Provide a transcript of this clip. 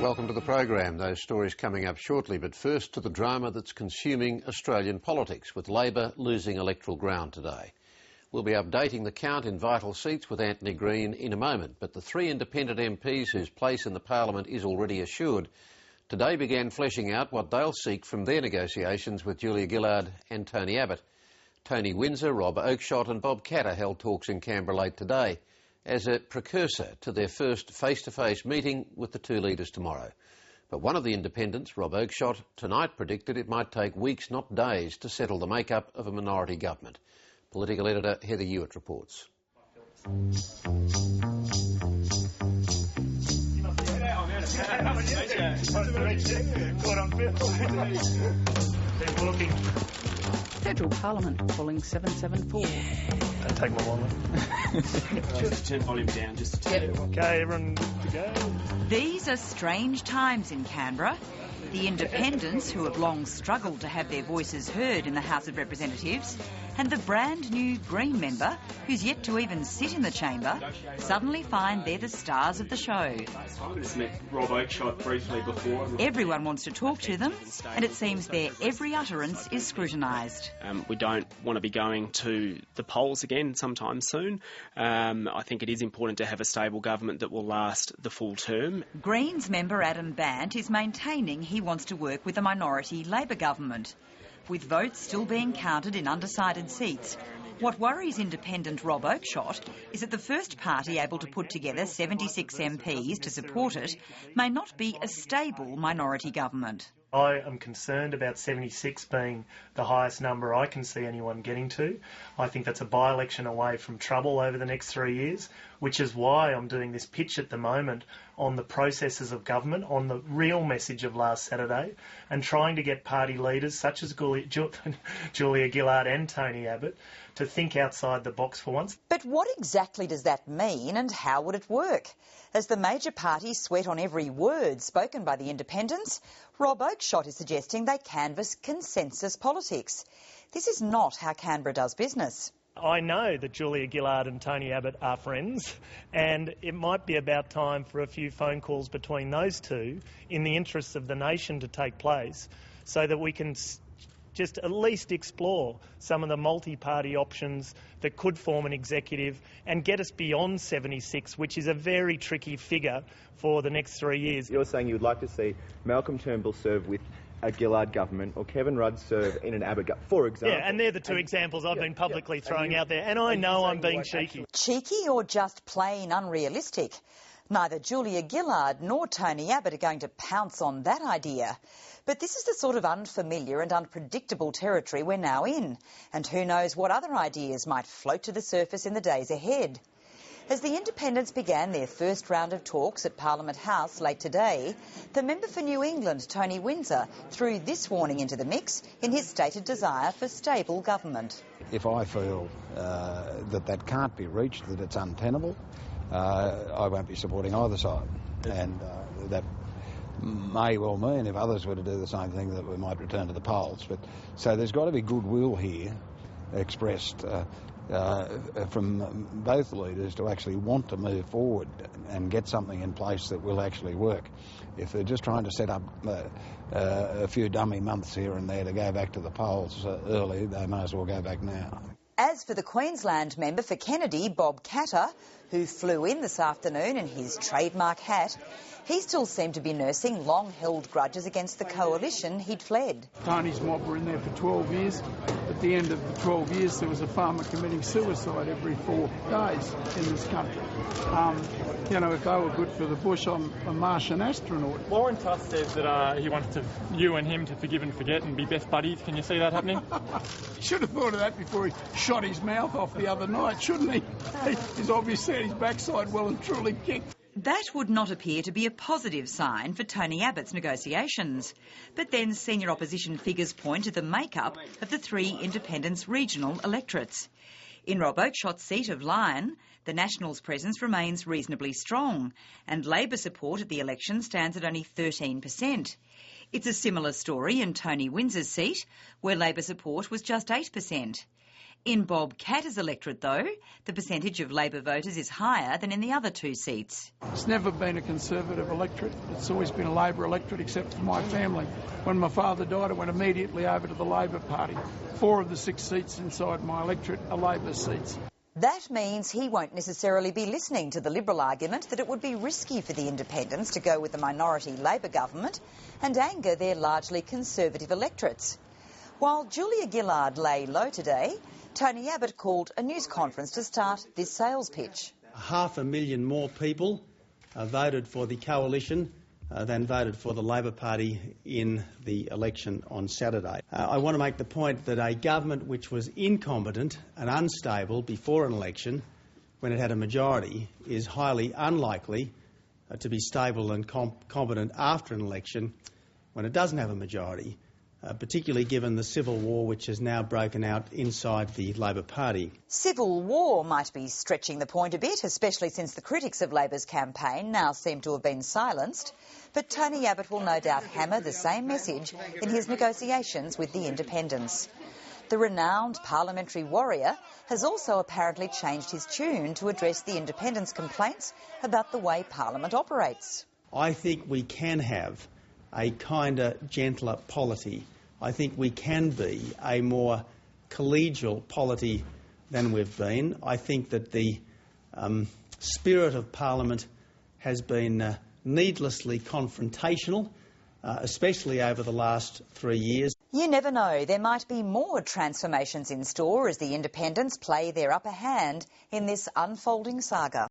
Welcome to the program. Those stories coming up shortly, but first to the drama that's consuming Australian politics, with Labor losing electoral ground today. We'll be updating the count in vital seats with Anthony Green in a moment, but the three independent MPs whose place in the Parliament is already assured today began fleshing out what they'll seek from their negotiations with Julia Gillard and Tony Abbott. Tony Windsor, Rob Oakeshott and Bob Katter held talks in Canberra late today as a precursor to their first face-to-face meeting with the two leaders tomorrow. But one of the independents, Rob Oakeshott, tonight predicted it might take weeks, not days, to settle the makeup of a minority government. Political editor Heather Hewitt reports. Federal Parliament calling 774. Don't take my wallet. Just turn volume down just to tell you. Okay, everyone good to go? These are strange times in Canberra. The independents, who have long struggled to have their voices heard in the House of Representatives, and the brand new Green member, who's yet to even sit in the chamber, suddenly find they're the stars of the show. I've just met Rob Oakeshott briefly before. Everyone wants to talk to them, and it seems their every utterance is scrutinised. We don't want to be going to the polls again sometime soon. I think it is important to have a stable government that will last the full term. Greens member Adam Bant is maintaining he wants to work with a minority Labor government. With votes still being counted in undecided seats, what worries independent Rob Oakeshott is that the first party able to put together 76 MPs to support it may not be a stable minority government. I am concerned about 76 being the highest number I can see anyone getting to. I think that's a by-election away from trouble over the next 3 years, which is why I'm doing this pitch at the moment on the processes of government, on the real message of last Saturday, and trying to get party leaders such as Julia Gillard and Tony Abbott to think outside the box for once. But what exactly does that mean, and how would it work? As the major parties sweat on every word spoken by the independents, Rob Oakeshott is suggesting they canvass consensus politics. This is not how Canberra does business. I know that Julia Gillard and Tony Abbott are friends, and it might be about time for a few phone calls between those two in the interests of the nation to take place, so that we can just at least explore some of the multi-party options that could form an executive and get us beyond 76, which is a very tricky figure for the next 3 years. You're saying you would like to see Malcolm Turnbull serve with a Gillard government or Kevin Rudd serve in an Abbott government, for example. Yeah, and they're the two examples I've been publicly throwing out there, and I know I'm being cheeky. Cheeky or just plain unrealistic? Neither Julia Gillard nor Tony Abbott are going to pounce on that idea. But this is the sort of unfamiliar and unpredictable territory we're now in, and who knows what other ideas might float to the surface in the days ahead. As the independents began their first round of talks at Parliament House late today, the member for New England, Tony Windsor, threw this warning into the mix in his stated desire for stable government. If I feel that can't be reached, that it's untenable, I won't be supporting either side. And that may well mean, if others were to do the same thing, that we might return to the polls. So there's got to be goodwill here expressed from both leaders to actually want to move forward and get something in place that will actually work. If they're just trying to set up a few dummy months here and there to go back to the polls early, they may as well go back now. As for the Queensland member for Kennedy, Bob Katter, who flew in this afternoon in his trademark hat, he still seemed to be nursing long-held grudges against the coalition he'd fled. Tony's mob were in there for 12 years. At the end of the 12 years, there was a farmer committing suicide every 4 days in this country. If they were good for the bush, I'm a Martian astronaut. Warren Tuss says that he wants you and him to forgive and forget and be best buddies. Can you see that happening? He should have thought of that before he shot his mouth off the other night, shouldn't he? He's obviously had his backside well and truly kicked. That would not appear to be a positive sign for Tony Abbott's negotiations. But then senior opposition figures point to the makeup of the three independents' regional electorates. In Rob Oakeshott's seat of Lyne, the Nationals' presence remains reasonably strong, and Labor support at the election stands at only 13%. It's a similar story in Tony Windsor's seat, where Labor support was just 8%. In Bob Katter's electorate, though, the percentage of Labor voters is higher than in the other two seats. It's never been a Conservative electorate. It's always been a Labor electorate, except for my family. When my father died, I went immediately over to the Labor Party. 4 of the 6 seats inside my electorate are Labor seats. That means he won't necessarily be listening to the Liberal argument that it would be risky for the independents to go with the minority Labor government and anger their largely Conservative electorates. While Julia Gillard lay low today, Tony Abbott called a news conference to start this sales pitch. 500,000 more people voted for the coalition than voted for the Labor Party in the election on Saturday. I want to make the point that a government which was incompetent and unstable before an election, when it had a majority, is highly unlikely to be stable and competent after an election when it doesn't have a majority, particularly given the civil war which has now broken out inside the Labor Party. Civil war might be stretching the point a bit, especially since the critics of Labor's campaign now seem to have been silenced. But Tony Abbott will no doubt hammer the same message in his negotiations with the independents. The renowned parliamentary warrior has also apparently changed his tune to address the independents' complaints about the way Parliament operates. I think we can have a kinder, gentler polity. I think we can be a more collegial polity than we've been. I think that the spirit of Parliament has been needlessly confrontational, especially over the last 3 years. You never know, there might be more transformations in store as the independents play their upper hand in this unfolding saga.